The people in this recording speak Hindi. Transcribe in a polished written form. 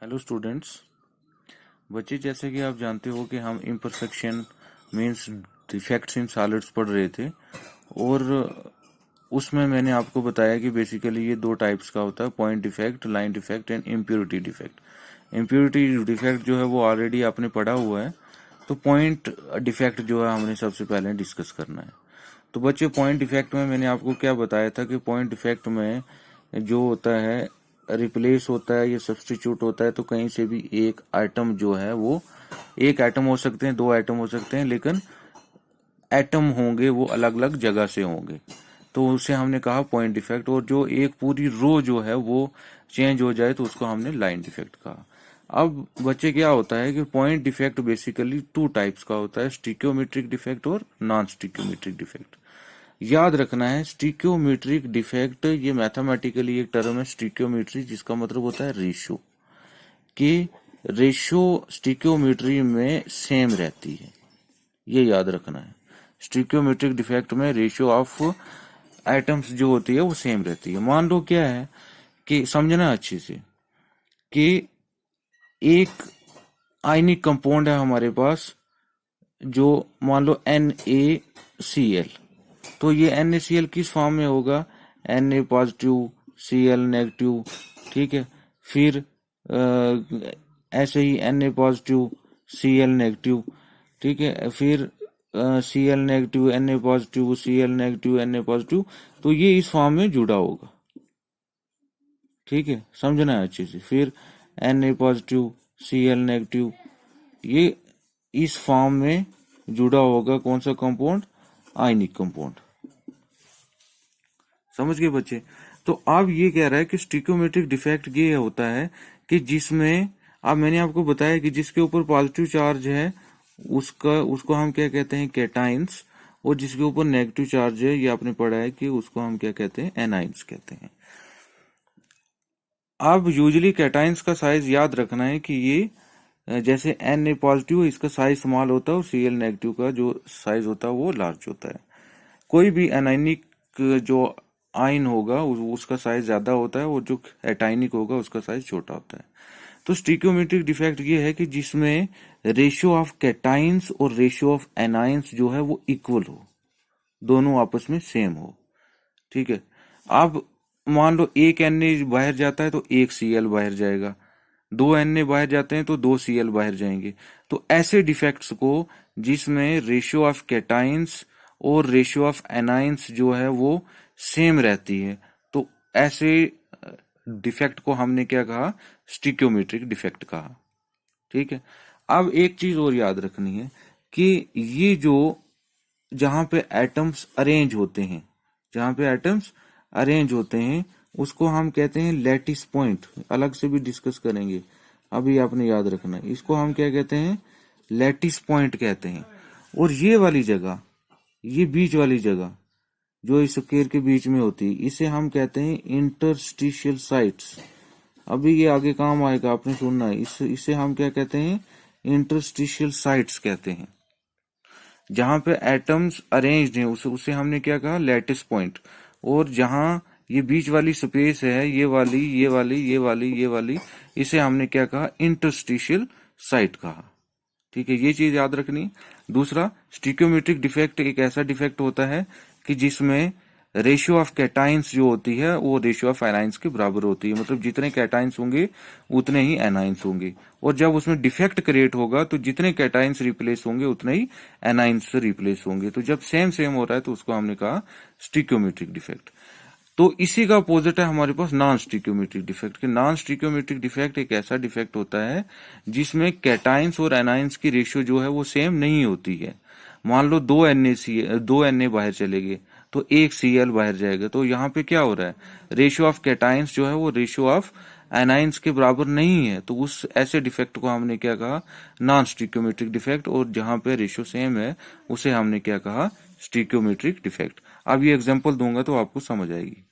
Hello students. बच्चे, जैसे कि आप जानते हो कि हम imperfection means defects in solids पढ़ रहे थे, और उसमें मैंने आपको बताया कि बेसिकली ये दो टाइप्स का होता है, point defect, line defect and impurity defect. Impurity defect जो है वो ऑलरेडी आपने पढ़ा हुआ है, तो पॉइंट डिफेक्ट जो है हमने सबसे पहले डिस्कस करना है। तो बच्चे, पॉइंट डिफेक्ट में मैंने आपको क्या बताया था कि पॉइंट डिफेक्ट में जो होता है रिप्लेस होता है या सब्स्टिट्यूट होता है, तो कहीं से भी एक आइटम जो है वो एक आइटम हो सकते हैं, दो आइटम हो सकते हैं, लेकिन एटम होंगे वो अलग अलग जगह से होंगे, तो उसे हमने कहा पॉइंट डिफेक्ट। और जो एक पूरी रो जो है वो चेंज हो जाए तो उसको हमने लाइन डिफेक्ट कहा। अब बच्चे, क्या होता है कि point defect basically two types का होता है, स्टिक्योमेट्रिक डिफेक्ट और नॉन स्टिक्योमेट्रिक डिफेक्ट। याद रखना है, स्टिक्योमेट्रिक डिफेक्ट ये मैथमेटिकली एक टर्म है, स्टिक्योमेट्री, जिसका मतलब होता है रेशियो, कि रेशियो स्टिक्योमेट्री में सेम रहती है, ये याद रखना है। स्टिक्योमेट्रिक डिफेक्ट में रेशियो ऑफ आइटम्स जो होती है वो सेम रहती है। मान लो क्या है कि समझना अच्छे से, कि एक आयनिक कंपाउंड है हमारे पास, जो मान लो NaCl, तो ये NaCl किस फॉर्म में होगा, Na पॉजिटिव Cl नेगेटिव, ठीक है। फिर ऐसे ही Na पॉजिटिव Cl नेगेटिव, ठीक है। फिर Cl negative Na positive Cl negative Na positive, तो ये इस फॉर्म में जुड़ा होगा, ठीक है, समझना है अच्छे से। फिर Na पॉजिटिव Cl नेगेटिव, ये इस फॉर्म में जुड़ा होगा, कौन सा कंपाउंड, आयनिक कंपाउंड। समझ गए बच्चे। तो अब ये कह रहा है कि स्टिक्योमेट्रिक डिफेक्ट ये होता है कि जिसमें, अब मैंने आपको बताया कि जिसके ऊपर पॉजिटिव चार्ज है उसको हम क्या कहते हैं, कैटाइंस, और जिसके ऊपर नेगेटिव चार्ज है, ये आपने पढ़ा है कि उसको हम क्या कहते हैं, एनाइंस कहते हैं। अब यूजुअली कैटाइंस का साइज याद रखना है कि ये जैसे Na पॉजिटिव, इसका साइज स्मॉल होता है, और Cl नेगेटिव का जो साइज होता है वो लार्ज होता है। कोई भी एनाइनिक जो आयन होगा उसका साइज ज्यादा होता है, और जो एटाइनिक होगा उसका साइज छोटा होता है। तो स्टिक्योमेट्रिक डिफेक्ट ये है कि जिसमें रेशियो ऑफ कैटाइंस और रेशियो ऑफ एनाइंस जो है वो इक्वल हो, दोनों आपस में सेम हो, ठीक है। अब मान लो एक Na बाहर जाता है तो एक Cl बाहर जाएगा, दो Na बाहर जाते हैं तो दो Cl बाहर जाएंगे। तो ऐसे डिफेक्ट्स को जिसमें रेशियो ऑफ कैटाइंस और रेशियो ऑफ एनाइंस जो है वो सेम रहती है, तो ऐसे डिफेक्ट को हमने क्या कहा, स्टिक्योमेट्रिक डिफेक्ट कहा, ठीक है। अब एक चीज और याद रखनी है कि ये जो जहां पे एटम्स अरेंज होते हैं, जहां पे एटम्स अरेंज होते हैं उसको हम कहते हैं लैटिस पॉइंट, अलग से भी डिस्कस करेंगे, अभी आपने याद रखना है, इसको हम क्या कहते हैं, लैटिस पॉइंट कहते हैं। और ये वाली जगह, ये बीच वाली जगह जो इस स्क्वायर के बीच में होती है, इसे हम कहते हैं इंटरस्टिशियल साइट्स। अभी ये आगे काम आएगा, आपने सुनना है, इसे हम क्या कहते हैं, इंटरस्टिशियल साइट्स कहते हैं। जहां पे एटम्स अरेंज्ड हैं उसे हमने क्या कहा, लैटिस पॉइंट। और जहां ये बीच वाली स्पेस है, ये वाली ये वाली ये वाली ये वाली, इसे हमने क्या कहा, इंटरस्टिशियल साइट कहा, ठीक है। ये चीज याद रखनी। दूसरा, स्टिक्योमेट्रिक डिफेक्ट एक ऐसा डिफेक्ट होता है कि जिसमें रेशियो ऑफ कैटाइंस जो होती है वो रेशियो ऑफ एनाइंस के बराबर होती है, मतलब जितने कैटाइंस होंगे उतने ही एनाइंस होंगे। और जब उसमें डिफेक्ट क्रिएट होगा तो जितने कैटाइंस रिप्लेस होंगे उतने ही एनाइंस रिप्लेस होंगे। तो जब सेम सेम हो रहा है तो उसको हमने कहा स्टिक्योमेट्रिक डिफेक्ट। तो इसी का अपोजिट है हमारे पास नॉन स्टिक्योमेट्रिक डिफेक्ट। कि नॉन स्टिक्योमेट्रिक डिफेक्ट एक ऐसा डिफेक्ट होता है जिसमें कैटाइंस और एनाइंस की रेशियो जो है वो सेम नहीं होती है। मान लो दो Na बाहर चले गए तो एक Cl बाहर जाएगा, तो यहाँ पे क्या हो रहा है, रेशियो ऑफ कैटाइंस जो है वो रेशियो ऑफ एनाइंस के बराबर नहीं है। तो उस ऐसे डिफेक्ट को हमने क्या कहा, नॉन स्टिक्योमेट्रिक डिफेक्ट। और जहां पे रेशियो सेम है उसे हमने क्या कहा, स्टिक्योमेट्रिक डिफेक्ट। अब ये एग्जांपल दूंगा तो आपको समझ आएगी।